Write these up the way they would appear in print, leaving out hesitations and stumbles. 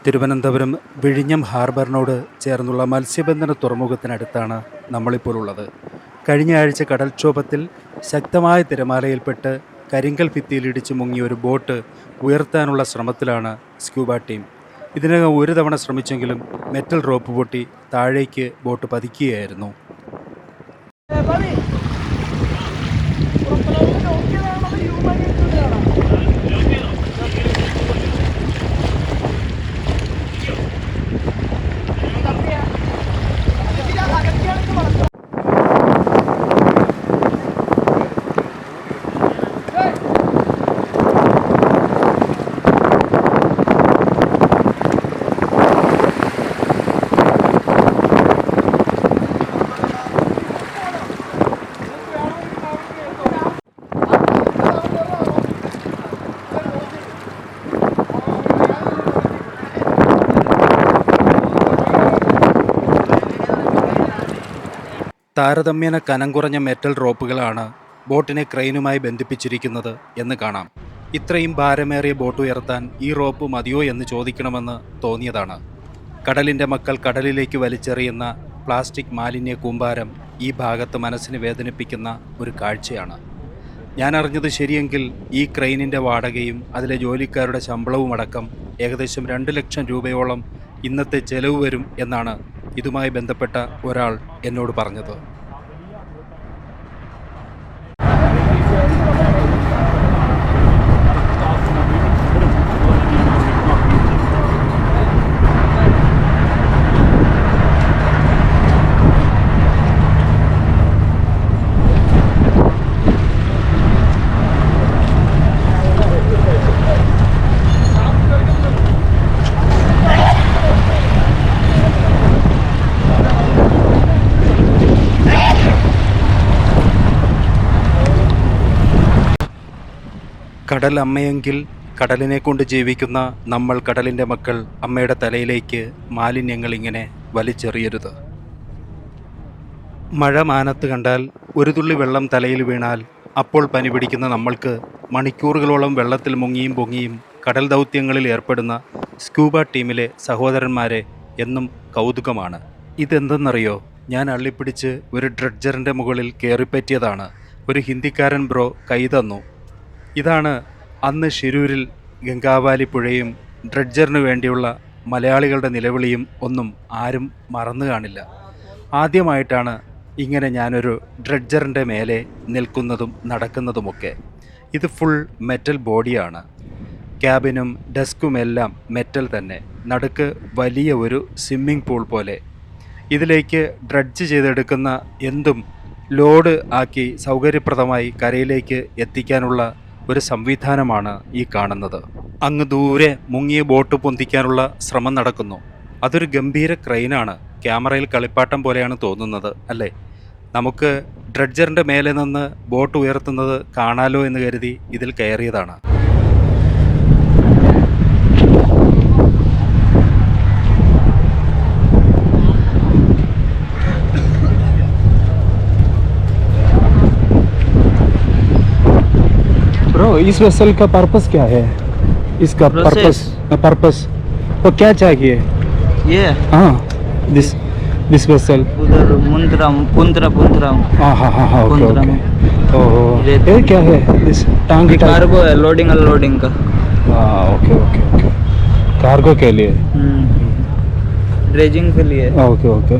തിരുവനന്തപുരം വിഴിഞ്ഞം ഹാർബറിനോട് ചേർന്നുള്ള മത്സ്യബന്ധന തുറമുഖത്തിനടുത്താണ് നമ്മളിപ്പോൾ ഉള്ളത്. കഴിഞ്ഞ ആഴ്ച കടൽക്ഷോഭത്തിൽ ശക്തമായ തിരമാലയിൽപ്പെട്ട് കരിങ്കൽ ഭിത്തിയിലിടിച്ച് മുങ്ങിയ ഒരു ബോട്ട് ഉയർത്താനുള്ള ശ്രമത്തിലാണ് സ്ക്യൂബ ടീം. ഇതിനകം ഒരു തവണ ശ്രമിച്ചെങ്കിലും മെറ്റൽ റോപ്പ് പൊട്ടി താഴേക്ക് ബോട്ട് പതിക്കുകയായിരുന്നു. താരതമ്യേന കനം കുറഞ്ഞ മെറ്റൽ റോപ്പുകളാണ് ബോട്ടിനെ ക്രെയിനുമായി ബന്ധിപ്പിച്ചിരിക്കുന്നത് എന്ന് കാണാം. ഇത്രയും ഭാരമേറിയ ബോട്ട് ഉയർത്താൻ ഈ റോപ്പ് മതിയോ എന്ന് ചോദിക്കണമെന്ന് തോന്നിയതാണ്. കടലിൻ്റെ മക്കൾ കടലിലേക്ക് വലിച്ചെറിയുന്ന പ്ലാസ്റ്റിക് മാലിന്യ കൂമ്പാരം ഈ ഭാഗത്ത് മനസ്സിന് വേദനിപ്പിക്കുന്ന ഒരു കാഴ്ചയാണ്. ഞാൻ അറിഞ്ഞത് ശരിയെങ്കിൽ ഈ ക്രെയിനിൻ്റെ വാടകയും അതിലെ ജോലിക്കാരുടെ ശമ്പളവും അടക്കം ഏകദേശം 2 ലക്ഷം രൂപയോളം ഇന്നത്തെ ചെലവ് വരും എന്നാണ് ഇതുമായി ബന്ധപ്പെട്ട ഒരാൾ എന്നോട് പറഞ്ഞത്. കടൽ അമ്മയെങ്കിൽ കടലിനെ കൊണ്ട് ജീവിക്കുന്ന നമ്മൾ കടലിൻ്റെ മക്കൾ അമ്മയുടെ തലയിലേക്ക് മാലിന്യങ്ങൾ ഇങ്ങനെ വലിച്ചെറിയരുത്. മഴ മാനത്ത് കണ്ടാൽ ഒരു തുള്ളി വെള്ളം തലയിൽ വീണാൽ അപ്പോൾ പനി പിടിക്കുന്ന നമ്മൾക്ക് മണിക്കൂറുകളോളം വെള്ളത്തിൽ മുങ്ങിയും പൊങ്ങിയും കടൽ ദൗത്യങ്ങളിൽ ഏർപ്പെടുന്ന സ്ക്യൂബ ടീമിലെ സഹോദരന്മാരെ എന്നും കൗതുകമാണ്. ഇതെന്തെന്നറിയോ? ഞാൻ അള്ളിപ്പിടിച്ച് ഒരു ഡ്രഡ്ജറിൻ്റെ മുകളിൽ കയറിപ്പറ്റിയതാണ്. ഒരു ഹിന്ദിക്കാരൻ ബ്രോ കൈ തന്നു. ഇതാണ് അന്ന് ഷിരൂരിൽ ഗംഗാവാലി പുഴയും ഡ്രഡ്ജറിന് വേണ്ടിയുള്ള മലയാളികളുടെ നിലവിളിയും ഒന്നും ആരും മറന്നു കാണില്ല. ആദ്യമായിട്ടാണ് ഇങ്ങനെ ഞാനൊരു ഡ്രഡ്ജറിൻ്റെ മേലെ നിൽക്കുന്നതും നടക്കുന്നതുമൊക്കെ. ഇത് ഫുൾ മെറ്റൽ ബോഡിയാണ്. ക്യാബിനും ഡെസ്കുമെല്ലാം മെറ്റൽ തന്നെ. നടുക്ക് വലിയ ഒരു സ്വിമ്മിംഗ് പൂൾ പോലെ. ഇതിലേക്ക് ഡ്രഡ്ജ് ചെയ്തെടുക്കുന്ന എന്തും ലോഡ് ആക്കി സൗകര്യപ്രദമായി കരയിലേക്ക് എത്തിക്കാനുള്ള ഒരു സംവിധാനമാണ് ഈ കാണുന്നത്. അങ്ങ് ദൂരെ മുങ്ങിയ ബോട്ട് പൊന്തിക്കാനുള്ള ശ്രമം നടക്കുന്നു. അതൊരു ഗംഭീര ക്രെയിനാണ്. ക്യാമറയിൽ കളിപ്പാട്ടം പോലെയാണ് തോന്നുന്നത്, അല്ലേ? നമുക്ക് ഡ്രഡ്ജറിൻ്റെ മേലെ നിന്ന് ബോട്ട് ഉയർത്തുന്നത് കാണാലോ എന്ന് കരുതി ഇതിൽ കയറിയതാണ്. ब्रो, इस वेसल का पर्पस क्या है? इसका पर्पस तो क्या चाहिए? ये हाँ, दिस वेसल उधर पुंतरा हाँ हाँ हाँ हाँ, ओके ओके. ओहो, ये क्या है? दिस टांग कार्गो है, लोडिंग अनलोडिंग का. हाँ, ओके ओके ओके. कार्गो के लिए, ड्रेजिंग के लिए. Okay okay.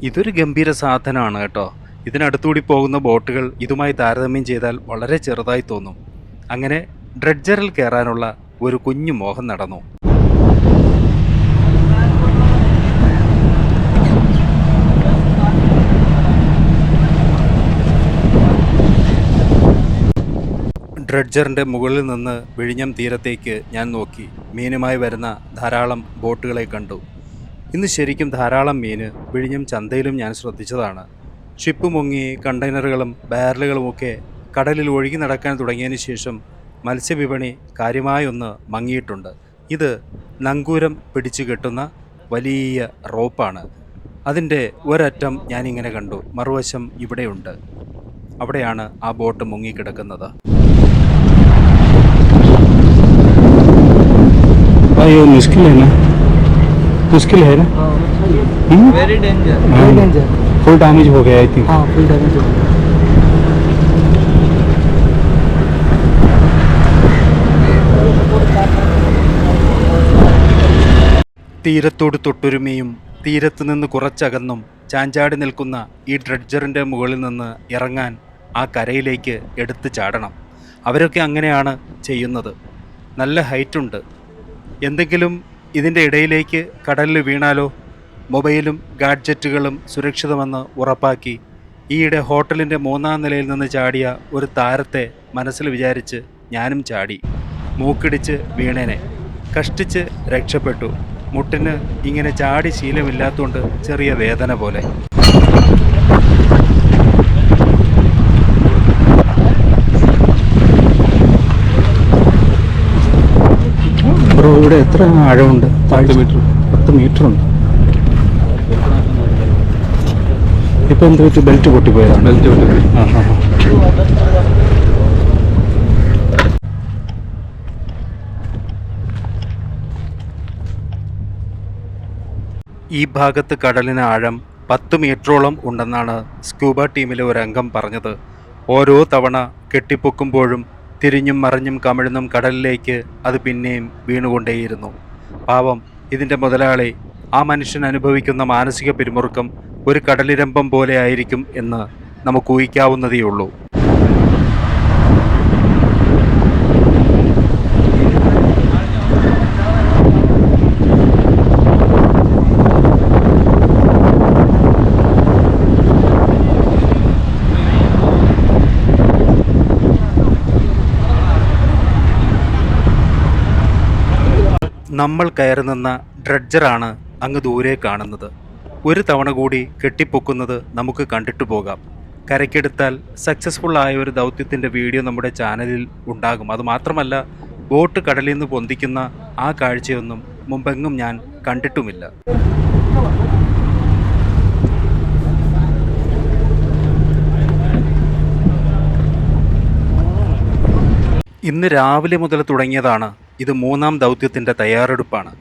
ഇതൊരു ഗംഭീര സാധനമാണ് കേട്ടോ. ഇതിനടുത്തുകൂടി പോകുന്ന ബോട്ടുകൾ ഇതുമായി താരതമ്യം ചെയ്താൽ വളരെ ചെറുതായി തോന്നും. അങ്ങനെ ഡ്രഡ്ജറിൽ കയറാനുള്ള ഒരു കുഞ്ഞു മോഹം നടന്നു. ഡ്രഡ്ജറിൻ്റെ മുകളിൽ നിന്ന് വിഴിഞ്ഞം തീരത്തേക്ക് ഞാൻ നോക്കി. മീനുമായി വരുന്ന ധാരാളം ബോട്ടുകളെ കണ്ടു. ഇന്ന് ശരിക്കും ധാരാളം മീന് വിഴിഞ്ഞം ചന്തയിലും ഞാൻ ശ്രദ്ധിച്ചതാണ്. ഷിപ്പ് മുങ്ങി കണ്ടെയ്നറുകളും ബാരലുകളുമൊക്കെ കടലിൽ ഒഴുകി നടക്കാൻ തുടങ്ങിയതിന് ശേഷം മത്സ്യവിപണി കാര്യമായൊന്ന് മങ്ങിയിട്ടുണ്ട്. ഇത് നങ്കൂരം പിടിച്ചു കെട്ടുന്ന വലിയ റോപ്പാണ്. അതിൻ്റെ ഒരറ്റം ഞാനിങ്ങനെ കണ്ടു, മറുവശം ഇവിടെയുണ്ട്. അവിടെയാണ് ആ ബോട്ട് മുങ്ങിക്കിടക്കുന്നത്. भाई ये मुश्किल है ना, मुश्किल है ना। Very danger. Very danger, full damage हो गया आई थिंक। हाँ फुल डैमेज हो गया. തീരത്തോട് തൊട്ടുരുമയും തീരത്ത് നിന്ന് കുറച്ചകന്നും ചാഞ്ചാടി നിൽക്കുന്ന ഈ ഡ്രഡ്ജറിൻ്റെ മുകളിൽ നിന്ന് ഇറങ്ങാൻ ആ കരയിലേക്ക് എടുത്ത് ചാടണം. അവരൊക്കെ അങ്ങനെയാണ് ചെയ്യുന്നത്. നല്ല ഹൈറ്റുണ്ട്. എന്തെങ്കിലും ഇതിൻ്റെ ഇടയിലേക്ക് കടലിൽ വീണാലോ? മൊബൈലും ഗാഡ്ജറ്റുകളും സുരക്ഷിതമെന്ന് ഉറപ്പാക്കി ഈയിടെ ഹോട്ടലിൻ്റെ 3-ാം നിലയിൽ നിന്ന് ചാടിയ ഒരു താരത്തെ മനസ്സിൽ വിചാരിച്ച് ഞാനും ചാടി. മൂക്കിടിച്ച് വീണേനെ. കഷ്ടിച്ച് രക്ഷപ്പെട്ടു. മുട്ടിന് ഇങ്ങനെ ചാടി ശീലമില്ലാത്തതുകൊണ്ട് ചെറിയ വേദന പോലെ. ബ്രോ ഇവിടെ എത്ര ആഴമുണ്ട്? 10 മീറ്റർ. 10 മീറ്റർ ഉണ്ട്. ഇപ്പം എന്ത് വെച്ച് ബെൽറ്റ് പൊട്ടിപ്പോയതാണ്. ബെൽറ്റ് പൊട്ടിപ്പോയി. ആ ഹാ ഹാ. ഈ ഭാഗത്ത് കടലിന് ആഴം 10 മീറ്ററോളം ഉണ്ടെന്നാണ് സ്കൂബ ടീമിലെ ഒരു അംഗം പറഞ്ഞത്. ഓരോ തവണ കെട്ടിപ്പൊക്കുമ്പോഴും തിരിഞ്ഞും മറിഞ്ഞും കമിഴ്ന്നും കടലിലേക്ക് അത് പിന്നെയും വീണുകൊണ്ടേയിരുന്നു. പാവം ഇതിൻ്റെ മുതലാളി. ആ മനുഷ്യൻ അനുഭവിക്കുന്ന മാനസിക പിരിമുറുക്കം ഒരു കടലിരമ്പം പോലെ ആയിരിക്കും എന്ന് നമുക്ക് ഊഹിക്കാവുന്നതേയുള്ളൂ. നമ്മൾ കയറി നിന്ന ഡ്രഡ്ജറാണ് അങ്ങ് ദൂരെ കാണുന്നത്. ഒരു തവണ കൂടി കെട്ടിപ്പൊക്കുന്നത് നമുക്ക് കണ്ടിട്ടു പോകാം. കരയ്ക്കെടുത്താൽ സക്സസ്ഫുൾ ആയ ഒരു ദൗത്യത്തിൻ്റെ വീഡിയോ നമ്മുടെ ചാനലിൽ ഉണ്ടാകും. അതുമാത്രമല്ല, ബോട്ട് കടലിൽ നിന്ന് പൊന്തിക്കുന്ന ആ കാഴ്ചയൊന്നും മുമ്പെങ്ങും ഞാൻ കണ്ടിട്ടുമില്ല. ഇന്ന് രാവിലെ മുതൽ തുടങ്ങിയതാണ്. ഇത് 3-ാം ദൗത്യത്തിൻ്റെ തയ്യാറെടുപ്പാണ്.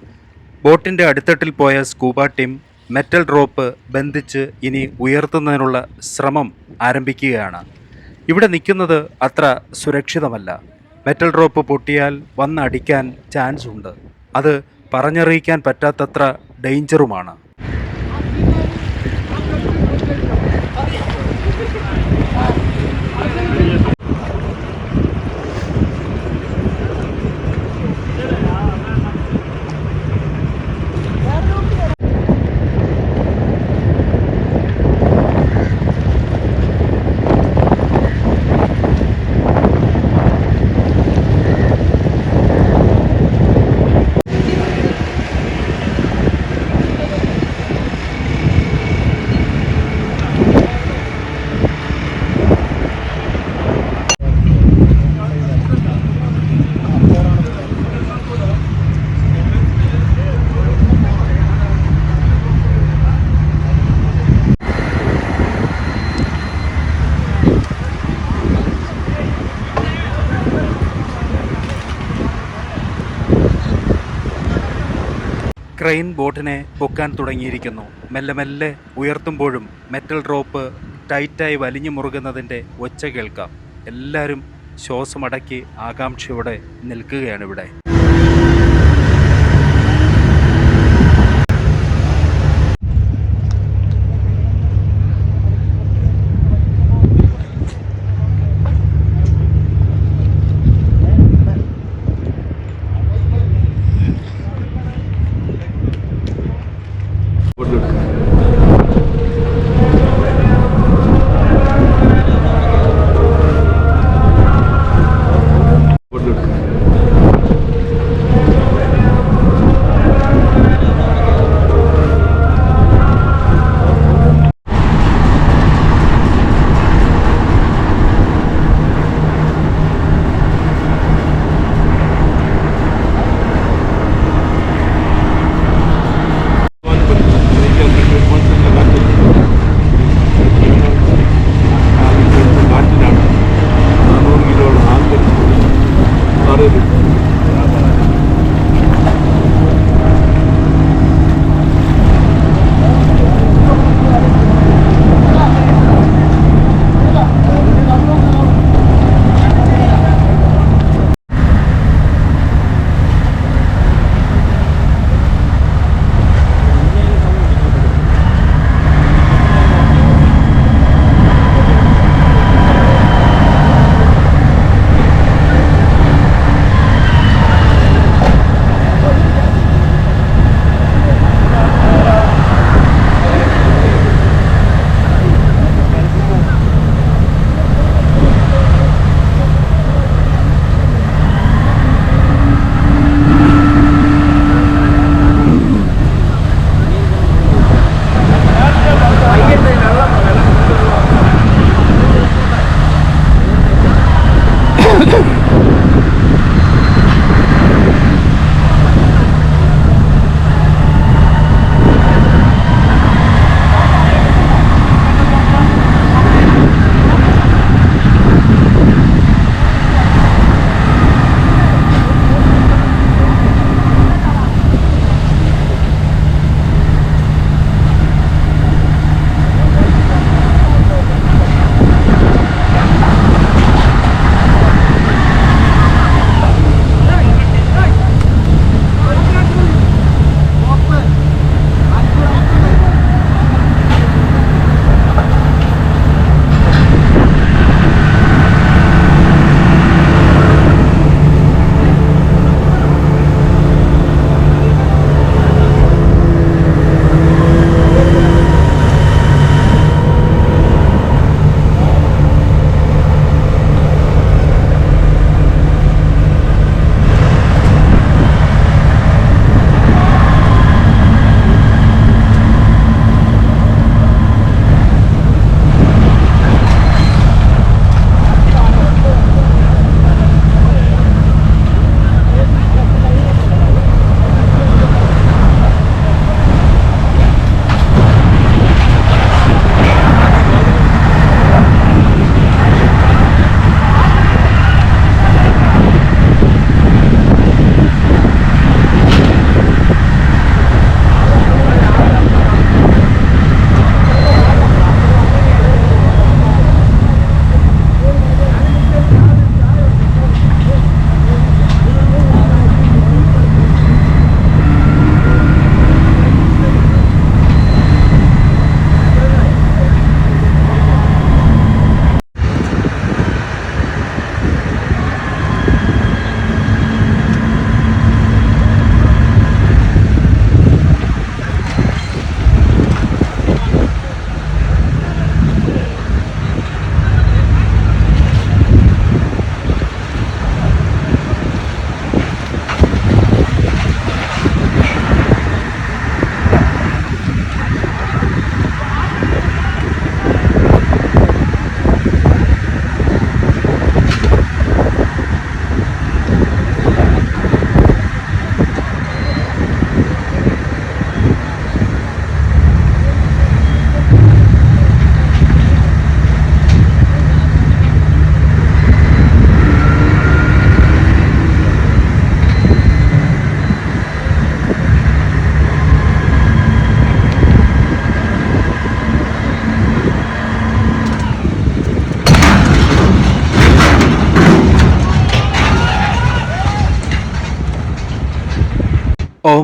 ബോട്ടിൻ്റെ അടിത്തട്ടിൽ പോയ സ്കൂബ ടീം മെറ്റൽ റോപ്പ് ബന്ധിച്ച് ഇനി ഉയർത്തുന്നതിനുള്ള ശ്രമം ആരംഭിക്കുകയാണ്. ഇവിടെ നിൽക്കുന്നത് അത്ര സുരക്ഷിതമല്ല. മെറ്റൽ റോപ്പ് പൊട്ടിയാൽ വന്നടിക്കാൻ ചാൻസ് ഉണ്ട്. അത് പറഞ്ഞറിയിക്കാൻ പറ്റാത്തത്ര ഡേഞ്ചറുമാണ്. ക്രെയിൻ ബോട്ടിനെ പൊക്കാൻ തുടങ്ങിയിരിക്കുന്നു. മെല്ലെ മെല്ലെ ഉയർത്തുമ്പോഴും മെറ്റൽ റോപ്പ് ടൈറ്റായി വലിഞ്ഞു മുറുകുന്നതിൻ്റെ ഒച്ച കേൾക്കാം. എല്ലാവരും ശ്വാസമടക്കി ആകാംക്ഷയോടെ നിൽക്കുകയാണിവിടെ.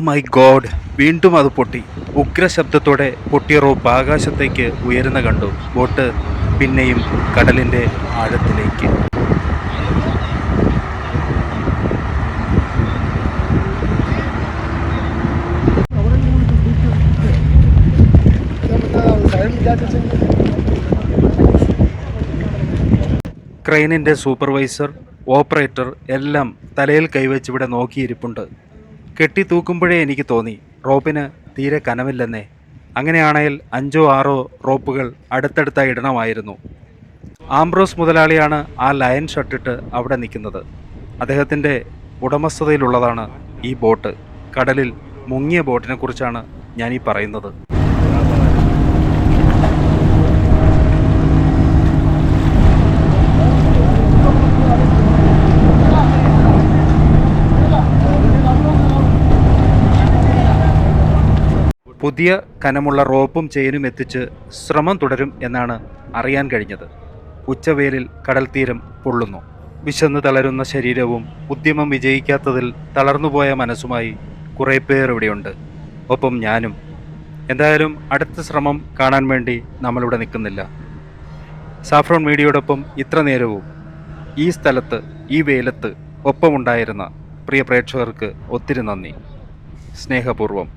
മൈ ഗോഡ്, വീണ്ടും അത് പൊട്ടി. ഉഗ്രശബ്ദത്തോടെ പൊട്ടിയ റോപ്പ് ആകാശത്തേക്ക് ഉയരുന്ന കണ്ടു. ബോട്ട് പിന്നെയും കടലിൻ്റെ ആഴത്തിലേക്ക്. ക്രെയിനിൻ്റെ സൂപ്പർവൈസർ, ഓപ്പറേറ്റർ എല്ലാം തലയിൽ കൈവച്ച് ഇവിടെ നോക്കിയിരിപ്പുണ്ട്. കെട്ടി തൂക്കുമ്പോഴേ എനിക്ക് തോന്നി റോപ്പിന് തീരെ കനമില്ലെന്നേ. അങ്ങനെയാണെങ്കിൽ 5 or 6 റോപ്പുകൾ അടുത്തടുത്തായി ഇടണമായിരുന്നു. ആംബ്രോസ് മുതലാളിയാണ് ആ ലയൺ ഷർട്ടിട്ട് അവിടെ നിൽക്കുന്നത്. അദ്ദേഹത്തിൻ്റെ ഉടമസ്ഥതയിലുള്ളതാണ് ഈ ബോട്ട്. കടലിൽ മുങ്ങിയ ബോട്ടിനെ കുറിച്ചാണ് ഞാനീ പറയുന്നത്. പുതിയ കനമുള്ള റോപ്പും ചെയിനും എത്തിച്ച് ശ്രമം തുടരും എന്നാണ് അറിയാൻ കഴിഞ്ഞത്. ഉച്ചവേലിൽ കടൽ തീരം പൊള്ളുന്നു. വിശന്ന് തളരുന്ന ശരീരവും ഉദ്യമം വിജയിക്കാത്തതിൽ തളർന്നുപോയ മനസ്സുമായി കുറേ പേർ ഇവിടെയുണ്ട്, ഒപ്പം ഞാനും. എന്തായാലും അടുത്ത ശ്രമം കാണാൻ വേണ്ടി നമ്മളിവിടെ നിൽക്കുന്നില്ല. സാഫ്രോൺ മീഡിയയോടൊപ്പം ഇത്ര നേരവും ഈ സ്ഥലത്ത് ഈ വെയിലത്ത് ഒപ്പമുണ്ടായിരുന്ന പ്രിയ പ്രേക്ഷകർക്ക് ഒത്തിരി നന്ദി. സ്നേഹപൂർവ്വം.